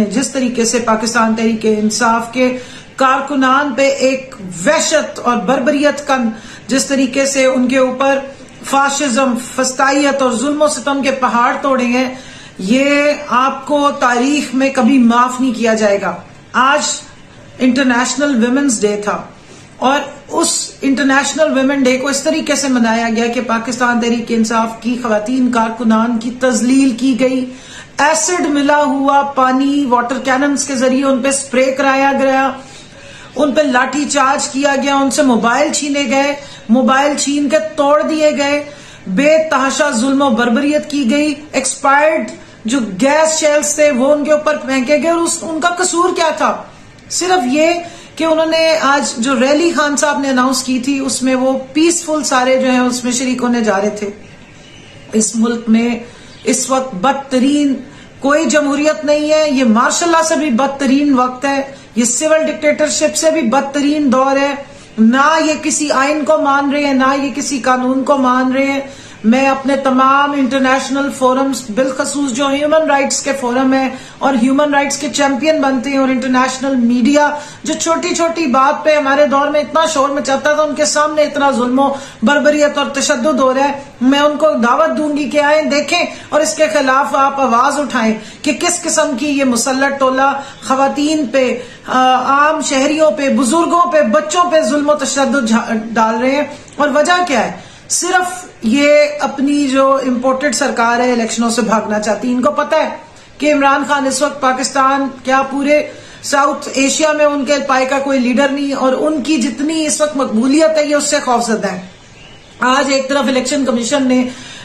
जिस तरीके से पाकिस्तान तहरीक इंसाफ के कारकुनान पे एक वहशत और बर्बरियत का जिस तरीके से उनके ऊपर फाशिज्म, फस्तायत और जुल्म सितम के पहाड़ तोड़े हैं, ये आपको तारीख में कभी माफ नहीं किया जाएगा। आज इंटरनेशनल वुमेन्स डे था और उस इंटरनेशनल वुमेन डे को इस तरीके से मनाया गया कि पाकिस्तान तहरीक इंसाफ की खवातीन कारकुनान की तजलील की गई, एसिड मिला हुआ पानी वाटर कैनन्स के जरिए उन पे स्प्रे कराया गया, उन पे लाठी चार्ज किया गया, उनसे मोबाइल छीने गए, मोबाइल छीन के तोड़ दिए गए, बेतहाशा जुल्म और बर्बरियत की गई, एक्सपायर्ड जो गैस शेल्स थे वो उनके ऊपर फेंके गए। और उनका कसूर क्या था? सिर्फ ये कि उन्होंने आज जो रैली खान साहब ने अनाउंस की थी उसमें वो पीसफुल सारे जो है उसमें शरीक होने जा रहे थे। इस मुल्क में इस वक्त बदतरीन कोई जमहूरियत नहीं है, ये मार्शल लॉ से भी बदतरीन वक्त है, ये सिविल डिक्टेटरशिप से भी बदतरीन दौर है। ना ये किसी आइन को मान रहे हैं, ना ये किसी कानून को मान रहे हैं। मैं अपने तमाम इंटरनेशनल फोरम्स, बिलखसूस जो ह्यूमन राइट्स के फोरम है और ह्यूमन राइट्स के चैंपियन बनते हैं, और इंटरनेशनल मीडिया जो छोटी छोटी बात पे हमारे दौर में इतना शोर मचाता था, उनके सामने इतना जुल्म, बर्बरियत और तशद्दुद हो रहा है, मैं उनको दावत दूंगी कि आए देखें और इसके खिलाफ आप आवाज उठाएं कि किस किस्म की ये मुसल्लत टोला खवातीन पे, आम शहरियों पे, बुजुर्गों पे, बच्चों पे जुल्म तशद्दुद डाल रहे हैं। और वजह क्या है? सिर्फ ये अपनी जो इम्पोर्टेड सरकार है इलेक्शनों से भागना चाहती है। इनको पता है कि इमरान खान इस वक्त पाकिस्तान क्या पूरे साउथ एशिया में उनके पाए का कोई लीडर नहीं, और उनकी जितनी इस वक्त मकबूलियत है ये उससे खौफजदा है। आज एक तरफ इलेक्शन कमीशन ने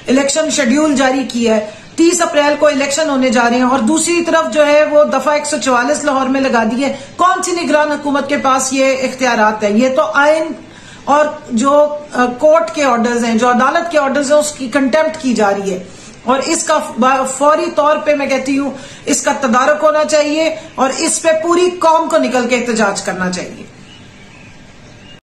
इलेक्शन शेड्यूल जारी किया है, 30 अप्रैल को इलेक्शन होने जा रहे हैं, और दूसरी तरफ जो है वो दफा 144 लाहौर में लगा दी है। कौन सी निगरान हुकूमत के पास ये इख्तियारात है? ये तो आइन और जो कोर्ट के ऑर्डर्स हैं, जो अदालत के ऑर्डर्स हैं, उसकी कंटेम्प्ट की जा रही है। और इसका फौरी तौर पे मैं कहती हूं इसका तदारक होना चाहिए और इस पे पूरी कौम को निकल के एहतजाज करना चाहिए।